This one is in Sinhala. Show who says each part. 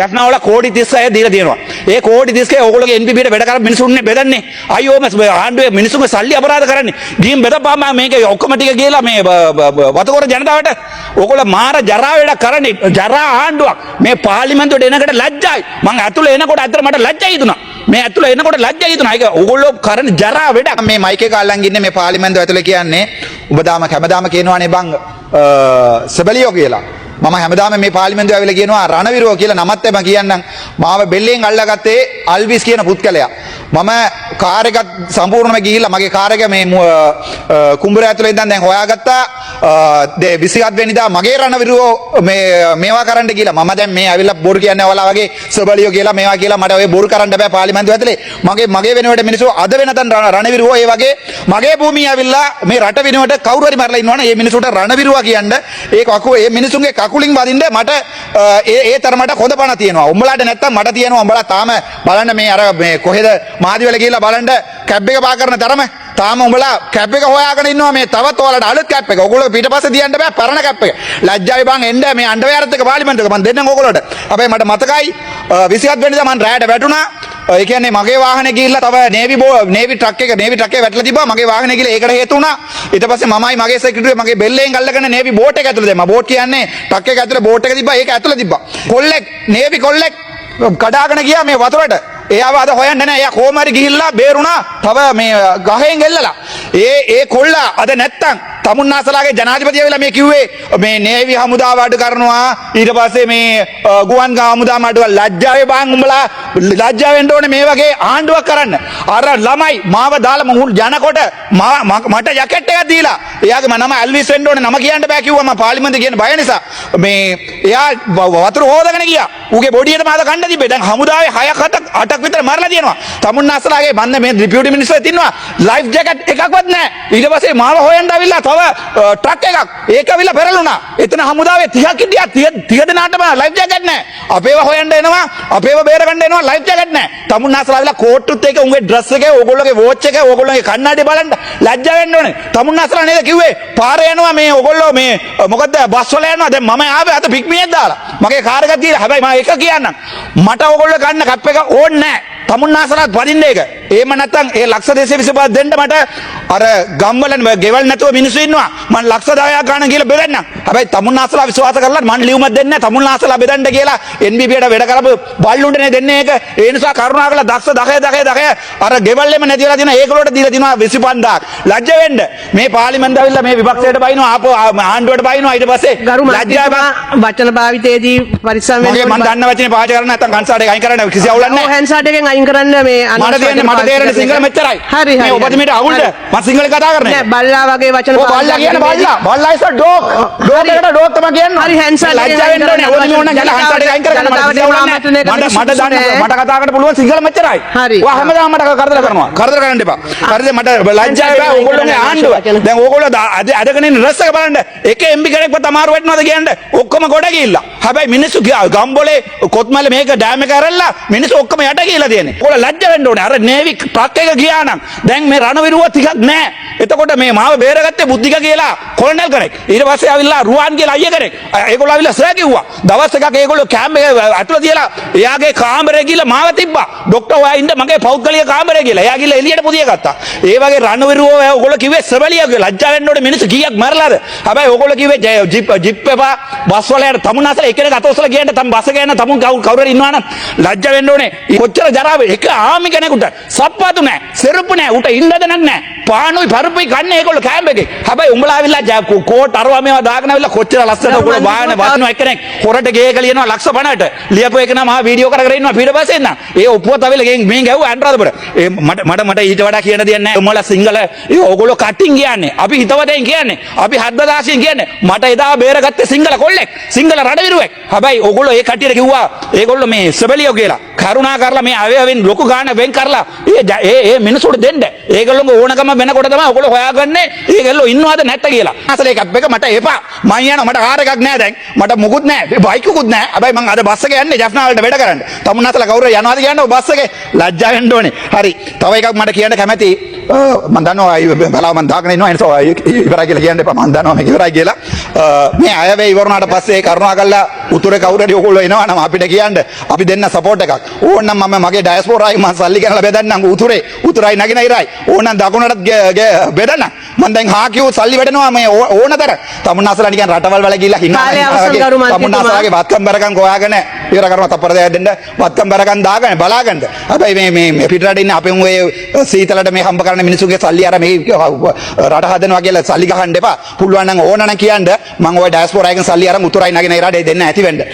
Speaker 1: ජෆ්නාවල කෝටි 36 දීලා තියෙනවා. ඒ කෝටි 36 ඕගොල්ලෝගේ NPPට වැඩ කරලා මිනිසුන්නේ බෙදන්නේ. අයියෝ ආණ්ඩුවේ මිනිසුන්ගේ සල්ලි අපරාධ කරන්නේ. ගිහින් බෙදපාම මේක ඔක්කොම ටික ගිහලා මේ වතකොර ජනතාවට ඕගොල්ලෝ මාර ජරා වැඩ කරන්නේ. ජරා ආණ්ඩුවක්. මේ පාර්ලිමේන්තුවට එනකොට ලැජ්ජයි. මං ඇතුළේ එනකොට අතට මට ලැජ්ජයි හිතුණා. මේ ඇතුළේ එනකොට ලැජ්ජයි හිතුණා. ඒක ඕගොල්ලෝ කරන ජරා වැඩ. මේ මයික් එක අල්ලන් ඉන්නේ මේ පාර්ලිමේන්තුව ඇතුළේ කියන්නේ ඔබ හැමදාම කියනවානේ බං සබලියෝ කියලා. මම හැමදාම මේ පාර්ලිමේන්තුව ඇවිල්ලා කියනවා රණවිරෝ කියලා නමත් එම කියන්නම්. මාව බෙල්ලෙන් අල්ලගත්තේ අල්විස් කියන පුත්කලයා. මම කාර් එකත් සම්පූර්ණයෙන්ම ගිහිල්ලා මගේ කාර් එක මේ කුඹුර ඇතුලේ ඉඳන් දැන් හොයාගත්තා. 27 වෙනිදා මගේ රණවිරෝ මේවා කරන්න කියලා. මම දැන් මේ ඇවිල්ලා බොරු කියන්නේ ඔයාලා වගේ සබලියෝ කියලා මේවා කියලා මට ඔය බොරු කරන්න බෑ පාර්ලිමේන්තුව ඇතුලේ. මගේ වෙනුවට මිනිස්සු අද වෙනතන් රණවිරුවෝ ඒ වගේ මගේ භූමිය ඇවිල්ලා මේ රට වෙනුවට කවුරු හරි මරලා ඉන්නවනේ මේ මිනිස්සුන්ට රණවිරුවා කියන්න ඒ මිනිස්සුන්ගේ කකුලින් වදින්න මට ඒ තරමට හොඳ පණ තියෙනවා. උඹලාට නැත්තම් මට තියෙනවා. උඹලා තාම බලන්න මේ අර මේ කොහෙද මාදිවල ගිහිල්ලා බලන්න කැබ් එක පා කරන තරම තාම උඹලා කැබ් එක හොයාගෙන ඉන්නවා. මේ තවත් ඔයාලට අලුත් කැබ් එක. ඔයගොල්ලෝ පිටපස්සේ තියන්න බෑ පරණ කැබ් එක. ලැජ්ජායි බං එන්න මේ අන්ඩර්වෙයාරත් එක පාර්ලිමේන්තුවක මම දෙන්නම් ඔයගොල්ලෝට. හැබැයි මට මතකයි 27 වෙනිදා මම රැයට වැටුණා. ඒ කියන්නේ මගේ වාහනේ ගිහිල්ලා තව නේවි ට්‍රක් එකේ වැටලා තිබ්බා. මගේ වාහනේ ගිහලා ඒකට හේතු වුණා. ඊට පස්සේ මමයි මගේ සෙක්‍රටරි මගේ බෙල්ලෙන් අල්ලගෙන නේවි බෝට් එක ඇතුළේ දැම්මා. බෝට් කියන්නේ ට්‍රක් එක ඇතුළේ බෝට් එක තිබ්බා. ඒක ඇතුළේ තිබ්බා. නේවි කොල්ලෙක් කඩාගෙන ගියා මේ වතුරට. එයාව අද හොයන්න නැහැ. එයා කොහොම හරි ගිහිල්ලා බේරුණා. තව මේ ගහෙන් එල්ලලා. ඒ කොල්ලා අද නැත්තම් තමුන්නාසලාගේ ජනාධිපතිය වෙලා මේ කිව්වේ මේ නේවි හමුදාව අඩු කරනවා. ඊට පස්සේ මේ ගුවන් හමුදාව අඩු ලැජ්ජාවේ බං උඹලා ලැජ්ජා වෙන්න ඕනේ මේ වගේ ආණ්ඩුවක් කරන්න. අර ළමයි මාව දාලා මුහුල් යනකොට මට ජැකට් එකක් දීලා එයාගේ නම ඇල්විස් වෙන්න ඕනේ නම කියන්න බෑ කිව්වා. මම පාර්ලිමේන්තුවේ කියන බය නිසා මේ එයා වතුර හොදගෙන ගියා. ඌගේ බොඩියට මාද කන්න තිබ්බේ. දැන් හමුදාවේ 6ක් 8ක් විතර මරලා තියෙනවා. තමුන්නාසලාගේ මන්ද මේ ඩිපියුටි මිනිස්ටර් ඉන්නවා. ලයිෆ් ජැකට් එකක්වත් නැහැ. ඊට පස්සේ මාව හොයන්න ආවිල්ලා තව ට්‍රක් එකක් ඒක අවිල්ලා පෙරළුණා. එතන හමුදාවේ 30ක් හිටියා 30 දෙනාටම ලයිෆ් ජැකට් නැහැ. අපේව හොයන්න එනවා. අපේව බේර ගන්න එනවා ලයිෆ් ජැකට් නැහැ. තමුන්නාසලා ආවිල්ලා කෝට්ටුත් එක උන්ගේ ඩ්‍රස් එක ඕගොල්ලෝගේ වෝච් එක ඕගොල්ලෝගේ කණ්ණාඩිය බලන්න ලැජ්ජා වෙන්න ඕනේ. තමුන්නාසලා නේද කිව්වේ පාරේ යනවා මේ ඕගොල්ලෝ මේ මොකද්ද බස් වල යනවා. දැන් මම ආවේ අත පික්මියක් දාලා. මගේ කාර් එකක් දීලා. හැබැයි මම එක කියන්නම්. මට ඕගොල්ලෝ ගන්න කප් එක ඕනේ නැහැ. තමුන්නාසලාත් වදින්න ඒක. එහෙම නැත්නම් ඒ ලක්ෂ 225 දෙන්න මට අර ගම්වල ගෙවල් නැතුව මිනිස්සු ඉන්නවා. මම ලක්ෂ 10ක් ගන්න කියලා බෙදන්නම්. හැබැයි තමුන්නාසලා විශ්වාස කරලා මම ලියුමක් දෙන්නේ නැහැ. තමුන්නාසලා බෙදන්න කියලා NBPට වැඩ කරපු බල්ලුන්ටනේ දෙන්නේ ඒක. ඒ නිසා කරුණාකරලා දක්ෂ 10 අර ගෙවල්ෙම නැතිලා තියෙන ඒකවලට දීලා තිනවා 25000ක්. ලැජ්ජ වෙන්න. මේ පාර්ලිමේන්තුව ඇවිල්ලා මේ විපක්ෂයට බයිනවා ආපෝ ආණ්ඩුවට බයිනවා ඊට පස්සේ ලැජ්ජා වචන භාවිතයේදී පරිස්සම් වෙන්න. මම දන්න වචනේ පාවිච්චි කරන්නේ නැත්නම් කන්සාඩ් එක අයින් කරන්න කිසි අවුලක් නැහැ. හැන්සාඩ් එකෙන් අයින් කරන්න මේ මට තේරෙන්නේ සිංහල මෙච්චරයි. හරි මේ ඔබත් මේට අවුල්ද? මම සිංහල කතා කරන්නේ. නෑ බල්ලා වගේ වචන බල්ලා කියන්නේ බල්ලා ඉස්සර ඩොග් එකට ඩොග් තමයි කියන්නේ. හරි හැන්සාඩ් ලැජ්ජා වෙන්න ඕනේ. ඔබ මේ ඕන ගිහලා හැන්සාඩ් එක අයින් කරගන්න මට දන්න මට කතා කරන්න පුළුවන් සිංහල මෙච්චරයි. ඔයා හැමදාම මට කරදර කරනවා. කරදර කරන්න එපා. හරිද මට ලැජ්ජා වෙනවා ඕගොල්ලෝගේ ආණ්ඩුව. දැන් ඕගොල්ලෝ අදගෙන ඉන්න රස් එක බලන්න. එක MB කෙනෙක්වත් අමාරු වෙන්නවද කියන්නේ? ඔක්කොම ගොඩ ගිහිල්ලා. හැබැයි මිනිස්සු ගම්බොලේ කොත්මලේ මේක ඩෑම් එක ඇරලා මිනිස්සු ඔක්කොම යට ගිහිල්ලා තියෙන්නේ. ඕගොල්ලෝ ලැජ්ජා වෙන්න ඕනේ. අර නේවි ට්‍රක් එක ගියා නම් දැන් මේ රණවිරුව ටිකක් නැහැ. එතකොට මේ මාව බේරගත්තේ බුද්ධික කියලා කොලොනල් කෙනෙක්. ඊට පස්සේ ආවිල්ලා රුවන් කියලා අයියා කෙනෙක්. ඒගොල්ලෝ ආවිල්ලා සර් කිව්වා. දවස් එකක් ඒගොල්ලෝ කැම්ප් එක අතුල තියලා එයාගේ කාමරේ ගිහලා මාව තිබ්බා. ડોක්ටර් ඔයා ඉන්න මගේ පෞද්ගලික කාමරේ කියලා. එයා ගිහලා එළියට පුදිය ගත්තා. ඒ වගේ රණවිරුව ඕගොල්ලෝ කිව්වේ සබලිය කියලා. ලැජ්ජා වෙන්න ඕනේ මිනිස්සු කීයක් මරලාද? හැබැයි ඕගොල්ලෝ කිව්වේ ජිප් එපා බස් වල යන තමුන්නාසල එකිනෙක අතෝසල ගියන්න තම බස් එක යන තමුන් කවුරු හරි ඉන්නවනම් ලැජ්ජා වෙන්න ඕනේ. කොච්චර ජරාවේ එක ආමි කෙනෙකුට සප්පාතු නැහැ. සෙරුප්පු නැහැ. උට ඉන්නද නැහැ. පානුයි පරුපුයි කන්නේ ඒගොල්ලෝ කැම්ප් එකේ. හැබැයි උඹලා ආවිල්ලා කෝට් අරවා මේවා දාගෙන ආවිල්ලා කොච්චර ලස්සනද ඔයගොල්ලෝ වාහන වදිනවා එක්කෙනෙක් හොරට ගේක ලියනවා ලක්ෂ 50ට. ලියපු එක නම් ආ වීඩියෝ කර ඉන්නවා ඊට පස්සේ එන්න. ඒ ඔප්පුවත් ආවිල්ලා ගෙන් මේ ගැව්වා අනුරාධපුර. ඒ මට ඊට වඩා කියන්න දෙයක් නැහැ. උඹලා සිංගල ඒ ඕගොල්ලෝ කටින් කියන්නේ. අපි හිතවතෙන් කියන්නේ. අපි හද්දදාසියෙන් කියන්නේ. මට එදා බේරගත්තේ සිංගල කොල්ලෙක්. සිංගල රඩවිරුවෙක්. හැබැයි ඕගොල්ලෝ ඒ කටියට කිව්වා ඒගොල්ලෝ මේ සබලියෝ කියලා. කරුණා කරලා මේ අවේවෙන් ලොකු ගාණ වෙන් කරලා ඒ මිනිස්සුන්ට දෙන්න. ඒගොල්ලෝගේ ඕනකම වෙනකොට තමයි ඔයගොල්ලෝ හොයාගන්නේ. ඒගොල්ලෝ ඉන්නවද නැත්ද කියලා. අසලේ එකක් එක මට එපා. මං යනවා මට කාර් එකක් නැහැ දැන්. මට මුකුත් නැහැ. බයිකුකුත් නැහැ. හැබැයි මං අද බස් එකේ යන්නේ ජෆ්නා වලට වැඩ කරන්න. තමුන්නාසලා කවුරු යනවාද කියන්නේ බස් එකේ ලැජ්ජා වෙන්න ඕනේ. හරි. තව එකක් මට කියන්න කැමති මම දන්නවා බලාව මම දාගෙන ඉන්නවා එනසෝ ඉවරයි කියලා කියන්න එපා මම දන්නවා මේක ඉවරයි කියලා මේ අයවැය ඉවරනාට පස්සේ කරුණාකරලා උතුරේ කවුරු හරි ඔයගොල්ලෝ එනවා නම් අපිට කියන්න අපි දෙන්න සපෝට් එකක් ඕනනම් මම මගේ ඩයස්පෝරායි මම සල්ලි කරලා බෙදන්නම් උතුරයි නගින ඉරයි ඕනනම් දකුණටත් බෙදන්නම් මම දැන් හාකියෝ සල්ලි වැඩනවා මේ ඕනතර තමුන්නාසලා නිකන් රටවල් වල ගිහිල්ලා හින්නා තමුන්නාසලාගේ වත්කම් බරකම් හොයාගෙන ඉවර කරනවා තප්පර දෙයක් දෙන්න වත්කම් බරකම් දාගෙන බලාගන්න හැබැයි මේ පිටරට ඉන්න අපෙන් ඔය සීතලට මේ හම්බ කරන මිනිස්සුගේ සල්ලි අර මේ රට හදනවා කියලා සල්ලි ගහන්න එපා පුළුවන් නම් ඕන නම් කියන්න මම ඔය ඩයස්පෝරා එකෙන් සල්ලි අරන් උතුරයි නගින ඉරට දෙන්න ඇති වෙන්න